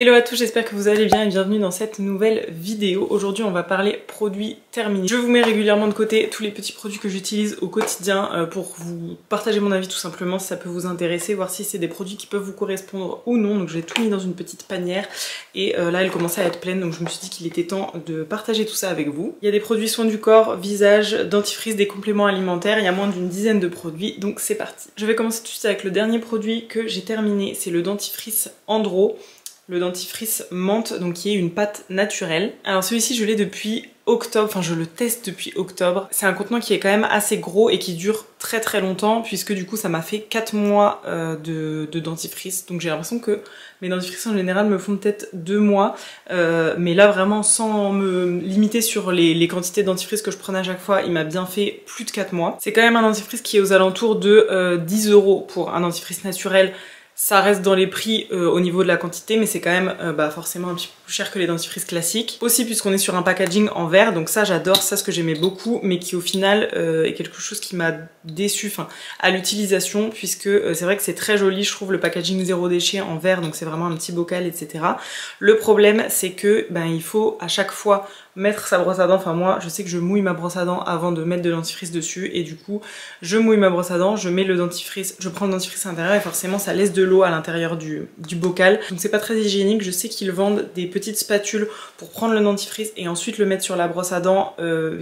Hello à tous, j'espère que vous allez bien et bienvenue dans cette nouvelle vidéo. Aujourd'hui on va parler produits terminés. Je vous mets régulièrement de côté tous les petits produits que j'utilise au quotidien pour vous partager mon avis tout simplement si ça peut vous intéresser, voir si c'est des produits qui peuvent vous correspondre ou non. Donc j'ai tout mis dans une petite panière et là elle commençait à être pleine, donc je me suis dit qu'il était temps de partager tout ça avec vous. Il y a des produits soins du corps, visage, dentifrice, des compléments alimentaires, il y a moins d'une dizaine de produits, donc c'est parti. Je vais commencer tout de suite avec le dernier produit que j'ai terminé, c'est le dentifrice Andro. Le dentifrice menthe, donc qui est une pâte naturelle. Alors celui-ci je l'ai depuis octobre, enfin je le teste depuis octobre. C'est un contenant qui est quand même assez gros et qui dure très très longtemps puisque du coup ça m'a fait 4 mois de dentifrice. Donc j'ai l'impression que mes dentifrices en général me font peut-être 2 mois. Mais là vraiment sans me limiter sur les quantités de dentifrice que je prenais à chaque fois, il m'a bien fait plus de 4 mois. C'est quand même un dentifrice qui est aux alentours de 10 € pour un dentifrice naturel. Ça reste dans les prix au niveau de la quantité, mais c'est quand même forcément un petit peu plus cher que les dentifrices classiques. Aussi puisqu'on est sur un packaging en verre, donc ça j'adore, ça ce que j'aimais beaucoup, mais qui au final est quelque chose qui m'a déçu à l'utilisation, puisque c'est vrai que c'est très joli, je trouve le packaging zéro déchet en verre, donc c'est vraiment un petit bocal, etc. Le problème c'est que il faut à chaque fois mettre sa brosse à dents. Enfin moi je sais que je mouille ma brosse à dents avant de mettre de dentifrice dessus et du coup je mouille ma brosse à dents, je mets le dentifrice, je prends le dentifrice à l'intérieur et forcément ça laisse de l'eau à l'intérieur du bocal, donc c'est pas très hygiénique. Je sais qu'ils vendent des petites spatules pour prendre le dentifrice et ensuite le mettre sur la brosse à dents,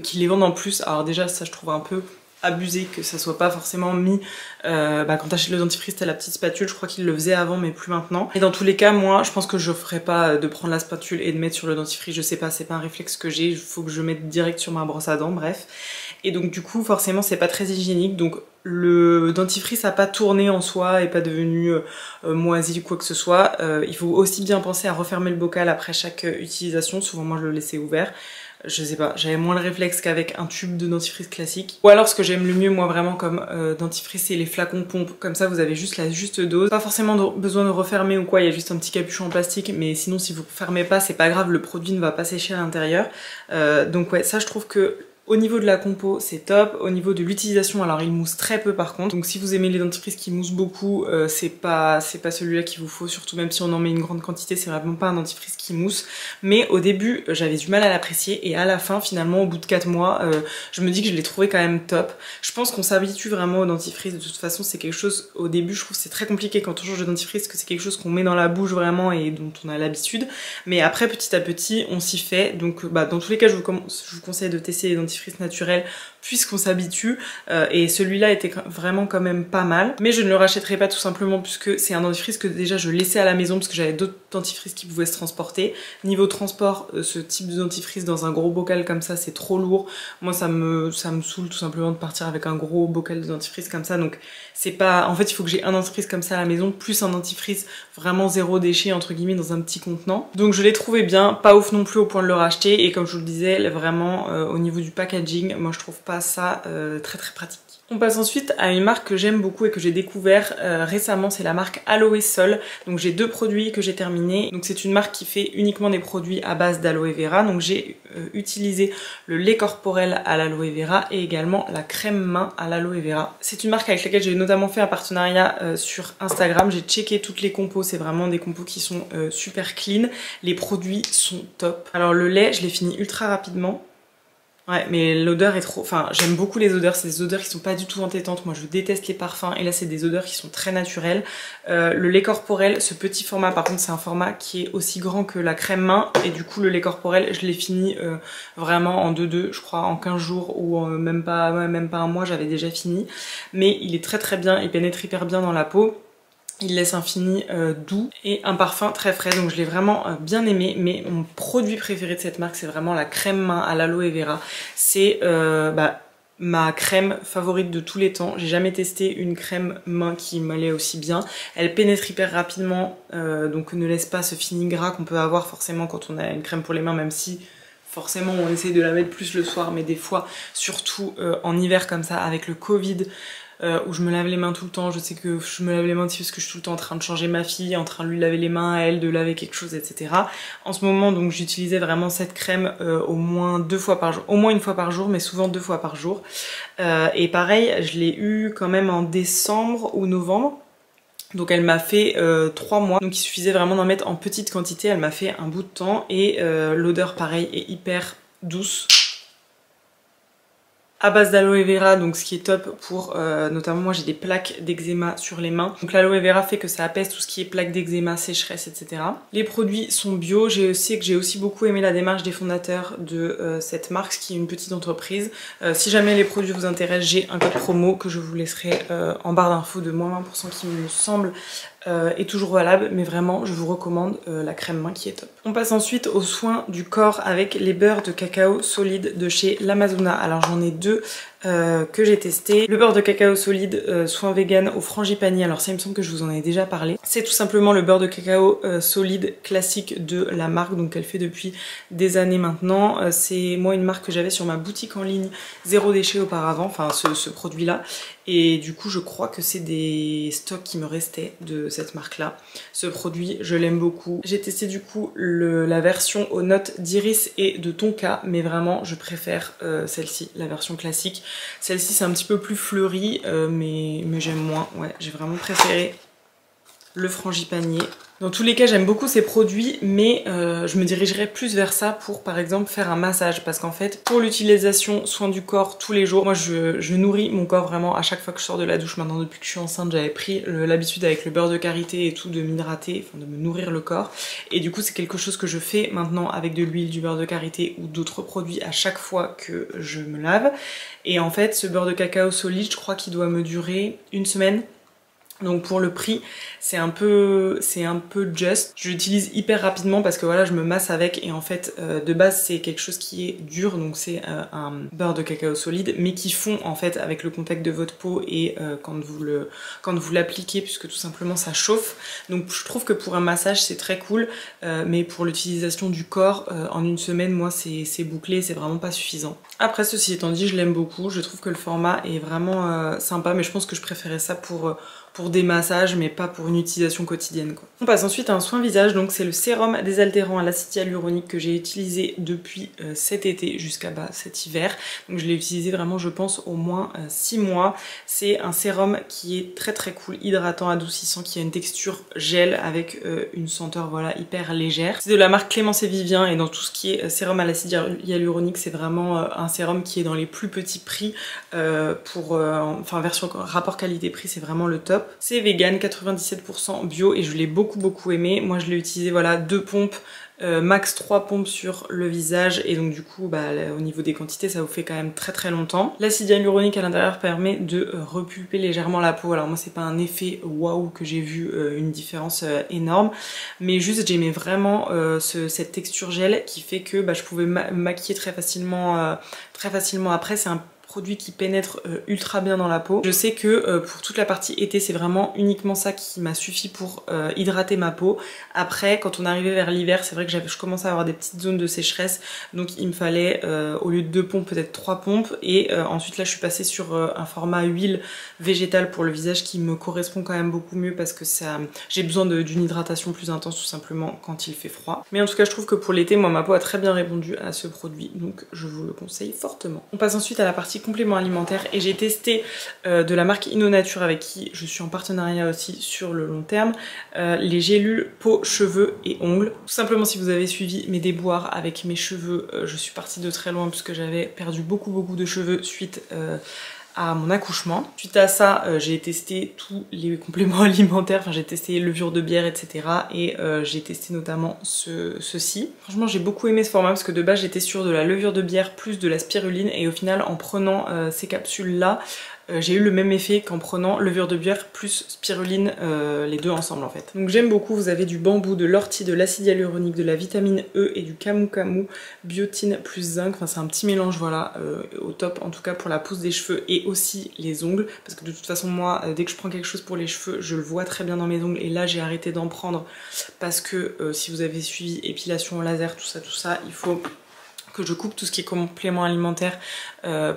qu'ils les vendent en plus. Alors déjà ça je trouve un peu abusé que ça soit pas forcément mis quand t'achètes le dentifrice t'as la petite spatule, je crois qu'ils le faisaient avant mais plus maintenant. Et dans tous les cas moi je pense que je ferais pas de prendre la spatule et de mettre sur le dentifrice, je sais pas, c'est pas un réflexe que j'ai, il faut que je mette direct sur ma brosse à dents, bref. Et donc du coup forcément c'est pas très hygiénique, donc le dentifrice a pas tourné en soi et pas devenu moisi ou quoi que ce soit. Il faut aussi bien penser à refermer le bocal après chaque utilisation, souvent moi je le laissais ouvert. Je sais pas, j'avais moins le réflexe qu'avec un tube de dentifrice classique. Ou alors ce que j'aime le mieux moi vraiment comme dentifrice, c'est les flacons pompe, comme ça vous avez juste la juste dose. Pas forcément besoin de refermer ou quoi, il y a juste un petit capuchon en plastique, mais sinon si vous fermez pas c'est pas grave, le produit ne va pas sécher à l'intérieur. Donc ouais, ça je trouve que au niveau de la compo, c'est top. Au niveau de l'utilisation, alors il mousse très peu par contre. Donc si vous aimez les dentifrices qui moussent beaucoup, c'est pas celui-là qu'il vous faut. Surtout même si on en met une grande quantité, c'est vraiment pas un dentifrice qui mousse. Mais au début, j'avais du mal à l'apprécier et à la fin, finalement, au bout de 4 mois, je me dis que je l'ai trouvé quand même top. Je pense qu'on s'habitue vraiment au dentifrice. De toute façon, c'est quelque chose. Au début, je trouve que c'est très compliqué quand on change de dentifrice, que c'est quelque chose qu'on met dans la bouche vraiment et dont on a l'habitude. Mais après, petit à petit, on s'y fait. Donc, dans tous les cas, je vous conseille de tester les dentifrices naturel puisqu'on s'habitue, et celui-là était vraiment quand même pas mal, mais je ne le rachèterai pas tout simplement puisque c'est un dentifrice que déjà je laissais à la maison parce que j'avais d'autres dentifrices qui pouvaient se transporter. Niveau transport, ce type de dentifrice dans un gros bocal comme ça c'est trop lourd, moi ça me saoule tout simplement de partir avec un gros bocal de dentifrice comme ça, donc c'est pas, en fait il faut que j'ai un dentifrice comme ça à la maison plus un dentifrice vraiment zéro déchet entre guillemets dans un petit contenant. Donc je l'ai trouvé bien, pas ouf non plus au point de le racheter, et comme je vous le disais vraiment au niveau du packaging, moi je trouve pas ça très très pratique. On passe ensuite à une marque que j'aime beaucoup et que j'ai découvert récemment, c'est la marque Aloe Sol. Donc j'ai 2 produits que j'ai terminés. Donc c'est une marque qui fait uniquement des produits à base d'aloe vera. Donc j'ai utilisé le lait corporel à l'aloe vera et également la crème main à l'aloe vera. C'est une marque avec laquelle j'ai notamment fait un partenariat sur Instagram. J'ai checké toutes les compos, c'est vraiment des compos qui sont super clean. Les produits sont top. Alors le lait, je l'ai fini ultra rapidement. Ouais, mais l'odeur est trop... Enfin, j'aime beaucoup les odeurs, c'est des odeurs qui sont pas du tout entêtantes. Moi, je déteste les parfums, et là, c'est des odeurs qui sont très naturelles. Le lait corporel, ce petit format, par contre, c'est un format qui est aussi grand que la crème main, et du coup, le lait corporel, je l'ai fini vraiment en 2-2, je crois, en 15 jours, ou même pas un mois, j'avais déjà fini. Mais il est très très bien, il pénètre hyper bien dans la peau. Il laisse un fini doux et un parfum très frais, donc je l'ai vraiment bien aimé. Mais mon produit préféré de cette marque, c'est vraiment la crème main à l'aloe vera. C'est ma crème favorite de tous les temps. J'ai jamais testé une crème main qui m'allait aussi bien. Elle pénètre hyper rapidement, donc ne laisse pas ce fini gras qu'on peut avoir forcément quand on a une crème pour les mains, même si forcément on essaye de la mettre plus le soir, mais des fois, surtout en hiver comme ça, avec le Covid, où je me lave les mains tout le temps. Je sais que je me lave les mains aussi parce que je suis tout le temps en train de changer ma fille, en train de lui laver les mains, à elle de laver quelque chose, etc. En ce moment, donc j'utilisais vraiment cette crème au moins 2 fois par jour, au moins 1 fois par jour, mais souvent 2 fois par jour. Et pareil, je l'ai eu quand même en décembre ou novembre. Donc elle m'a fait 3 mois, donc il suffisait vraiment d'en mettre en petite quantité, elle m'a fait un bout de temps et l'odeur pareil est hyper douce. À base d'aloe vera, donc ce qui est top pour notamment moi j'ai des plaques d'eczéma sur les mains, donc l'aloe vera fait que ça apaise tout ce qui est plaques d'eczéma, sécheresse, etc. Les produits sont bio. J'ai aussi beaucoup aimé la démarche des fondateurs de cette marque, qui est une petite entreprise. Si jamais les produits vous intéressent, j'ai un code promo que je vous laisserai en barre d'infos de moins 20% qui me semble est toujours valable, mais vraiment je vous recommande la crème main qui est top. On passe ensuite aux soins du corps avec les beurres de cacao solide de chez l'Amazona. Alors j'en ai deux que j'ai testé. Le beurre de cacao solide soin vegan au frangipani, alors ça il me semble que je vous en ai déjà parlé. C'est tout simplement le beurre de cacao solide classique de la marque, donc elle fait depuis des années maintenant. C'est moi une marque que j'avais sur ma boutique en ligne Zéro Déchet auparavant, enfin ce produit là. Et du coup je crois que c'est des stocks qui me restaient de cette marque là. Ce produit je l'aime beaucoup. J'ai testé du coup la version aux notes d'iris et de tonka, mais vraiment je préfère celle-ci, la version classique. Celle-ci c'est un petit peu plus fleuri mais j'aime moins, ouais, j'ai vraiment préféré le frangipanier. Dans tous les cas j'aime beaucoup ces produits, mais je me dirigerai plus vers ça pour par exemple faire un massage, parce qu'en fait pour l'utilisation soin du corps tous les jours, moi je nourris mon corps vraiment à chaque fois que je sors de la douche. Maintenant depuis que je suis enceinte j'avais pris l'habitude avec le beurre de karité et tout de m'hydrater, enfin de me nourrir le corps, et du coup c'est quelque chose que je fais maintenant avec de l'huile, du beurre de karité ou d'autres produits à chaque fois que je me lave. Et en fait ce beurre de cacao solide je crois qu'il doit me durer une semaine. Donc pour le prix c'est un peu juste. Je l'utilise hyper rapidement parce que voilà je me masse avec, et en fait de base c'est quelque chose qui est dur, donc c'est un beurre de cacao solide mais qui fond en fait avec le contact de votre peau et quand vous l'appliquez, puisque tout simplement ça chauffe. Donc je trouve que pour un massage c'est très cool, mais pour l'utilisation du corps en une semaine, moi c'est bouclé, c'est vraiment pas suffisant. Après ceci étant dit, je l'aime beaucoup, je trouve que le format est vraiment sympa, mais je pense que je préférais ça pour des massages mais pas pour une utilisation quotidienne quoi. On passe ensuite à un soin visage, donc c'est le sérum désaltérant à l'acide hyaluronique que j'ai utilisé depuis cet été jusqu'à cet hiver. Donc je l'ai utilisé vraiment je pense au moins 6 mois. C'est un sérum qui est très très cool, hydratant, adoucissant, qui a une texture gel avec une senteur voilà hyper légère. C'est de la marque Clémence et Vivien, et dans tout ce qui est sérum à l'acide hyaluronique c'est vraiment un sérum qui est dans les plus petits prix enfin version rapport qualité-prix, c'est vraiment le top. C'est vegan, 97% bio, et je l'ai beaucoup aimé. Moi je l'ai utilisé voilà 2 pompes, max 3 pompes sur le visage, et donc du coup au niveau des quantités ça vous fait quand même très longtemps. L'acide hyaluronique à l'intérieur permet de repulper légèrement la peau. Alors moi c'est pas un effet waouh que j'ai vu une différence énorme, mais juste j'aimais vraiment cette texture gel qui fait que je pouvais maquiller très facilement après. C'est un produit qui pénètre ultra bien dans la peau. Je sais que pour toute la partie été c'est vraiment uniquement ça qui m'a suffi pour hydrater ma peau. Après quand on arrivait vers l'hiver c'est vrai que je commençais à avoir des petites zones de sécheresse, donc il me fallait au lieu de 2 pompes peut-être 3 pompes, et ensuite là je suis passée sur un format huile végétale pour le visage qui me correspond quand même beaucoup mieux, parce que j'ai besoin d'une hydratation plus intense tout simplement quand il fait froid. Mais en tout cas je trouve que pour l'été moi ma peau a très bien répondu à ce produit, donc je vous le conseille fortement. On passe ensuite à la partie compléments alimentaires, et j'ai testé de la marque InnoNature avec qui je suis en partenariat aussi sur le long terme, les gélules peau, cheveux et ongles. Tout simplement si vous avez suivi mes déboires avec mes cheveux, je suis partie de très loin puisque j'avais perdu beaucoup de cheveux suite à mon accouchement. Suite à ça, j'ai testé tous les compléments alimentaires, enfin j'ai testé levure de bière, etc. Et j'ai testé notamment ceci. Franchement j'ai beaucoup aimé ce format parce que de base j'étais sur de la levure de bière plus de la spiruline, et au final en prenant ces capsules là, j'ai eu le même effet qu'en prenant levure de bière plus spiruline, les deux ensemble en fait. Donc j'aime beaucoup, vous avez du bambou, de l'ortie, de l'acide hyaluronique, de la vitamine E et du camu camu, biotine plus zinc, enfin c'est un petit mélange voilà, au top en tout cas pour la pousse des cheveux et aussi les ongles, parce que de toute façon moi dès que je prends quelque chose pour les cheveux je le vois très bien dans mes ongles, et là j'ai arrêté d'en prendre parce que si vous avez suivi épilation laser tout ça, il faut que je coupe tout ce qui est complément alimentaire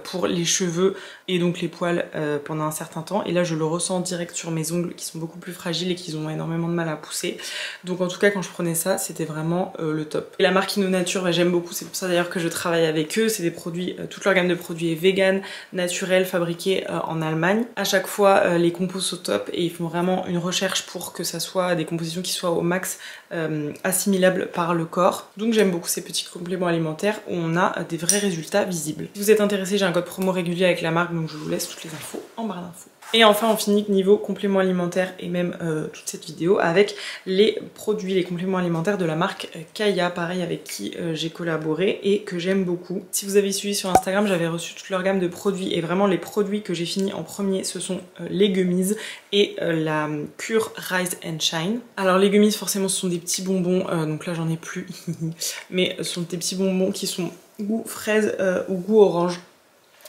pour les cheveux et donc les poils pendant un certain temps. Et là je le ressens direct sur mes ongles qui sont beaucoup plus fragiles et qui ont énormément de mal à pousser. Donc en tout cas quand je prenais ça c'était vraiment le top. Et la marque InnoNature bah, j'aime beaucoup, c'est pour ça d'ailleurs que je travaille avec eux. C'est des produits, toute leur gamme de produits est vegan, naturel, fabriqué en Allemagne. À chaque fois les compos sont top et ils font vraiment une recherche pour que ça soit des compositions qui soient au max assimilables par le corps. Donc j'aime beaucoup ces petits compléments alimentaires où on a des vrais résultats visibles. Si vous êtes intéressé, j'ai un code promo régulier avec la marque, donc je vous laisse toutes les infos en barre d'infos. Et enfin on finit niveau compléments alimentaires et même toute cette vidéo avec les produits, les compléments alimentaires de la marque Kaya, pareil avec qui j'ai collaboré et que j'aime beaucoup. Si vous avez suivi sur Instagram, j'avais reçu toute leur gamme de produits et vraiment les produits que j'ai fini en premier ce sont les gummies et la cure Rise and Shine. Alors les gummies forcément ce sont des petits bonbons, donc là j'en ai plus, mais ce sont des petits bonbons qui sont goût fraise ou goût orange.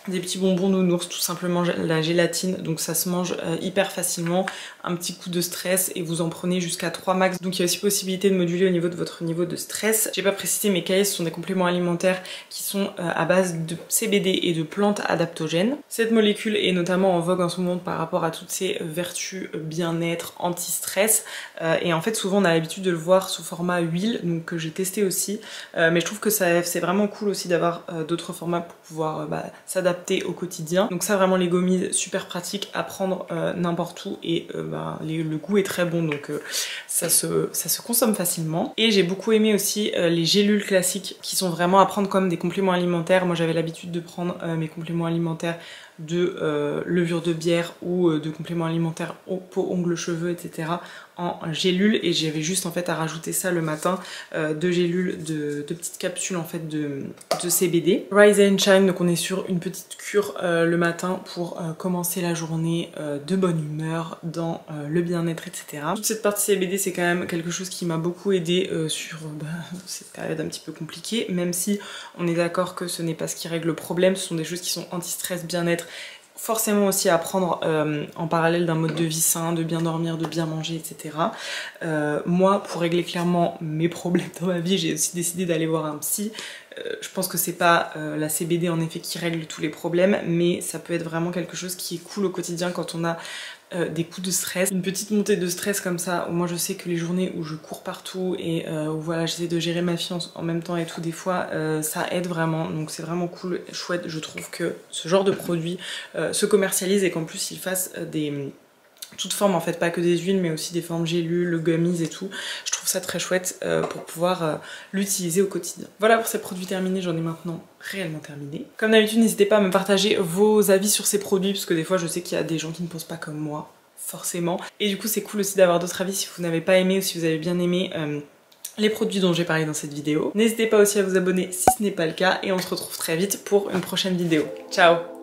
Des petits bonbons nounours, tout simplement la gélatine, donc ça se mange hyper facilement, un petit coup de stress et vous en prenez jusqu'à 3 max, donc il y a aussi possibilité de moduler au niveau de votre niveau de stress. J'ai pas précisé mais Kaya ce sont des compléments alimentaires qui sont à base de CBD et de plantes adaptogènes. Cette molécule est notamment en vogue en ce moment par rapport à toutes ses vertus bien-être, anti-stress et en fait souvent on a l'habitude de le voir sous format huile, donc que j'ai testé aussi, mais je trouve que c'est vraiment cool aussi d'avoir d'autres formats pour pouvoir s'adapter au quotidien. Donc ça vraiment les gommises super pratiques à prendre n'importe où et le goût est très bon donc ça se consomme facilement. Et j'ai beaucoup aimé aussi les gélules classiques qui sont vraiment à prendre comme des compléments alimentaires. Moi j'avais l'habitude de prendre mes compléments alimentaires de levure de bière ou de compléments alimentaires peau, ongles, cheveux, etc. en gélules et j'avais juste en fait à rajouter ça le matin, de gélules, de petites capsules en fait de CBD. Rise and Shine, donc on est sur une petite cure le matin pour commencer la journée de bonne humeur, dans le bien-être, etc. Toute cette partie CBD c'est quand même quelque chose qui m'a beaucoup aidé sur cette période un petit peu compliquée, même si on est d'accord que ce n'est pas ce qui règle le problème, ce sont des choses qui sont anti-stress, bien-être, forcément aussi à prendre en parallèle d'un mode de vie sain, de bien dormir, de bien manger, etc. Moi, pour régler clairement mes problèmes dans ma vie, j'ai aussi décidé d'aller voir un psy. Je pense que c'est pas la CBD en effet qui règle tous les problèmes, mais ça peut être vraiment quelque chose qui est cool au quotidien quand on a des coups de stress, une petite montée de stress comme ça, où moi je sais que les journées où je cours partout et où voilà j'essaie de gérer ma fille en même temps et tout, des fois ça aide vraiment, donc c'est vraiment cool, chouette. Je trouve que ce genre de produit se commercialise et qu'en plus il fasse toutes formes en fait, pas que des huiles mais aussi des formes gélules, gummies et tout. Je trouve ça très chouette pour pouvoir l'utiliser au quotidien. Voilà pour ces produits terminés, j'en ai maintenant réellement terminé. Comme d'habitude n'hésitez pas à me partager vos avis sur ces produits parce que des fois je sais qu'il y a des gens qui ne pensent pas comme moi, forcément. Et du coup c'est cool aussi d'avoir d'autres avis si vous n'avez pas aimé ou si vous avez bien aimé les produits dont j'ai parlé dans cette vidéo. N'hésitez pas aussi à vous abonner si ce n'est pas le cas et on se retrouve très vite pour une prochaine vidéo. Ciao!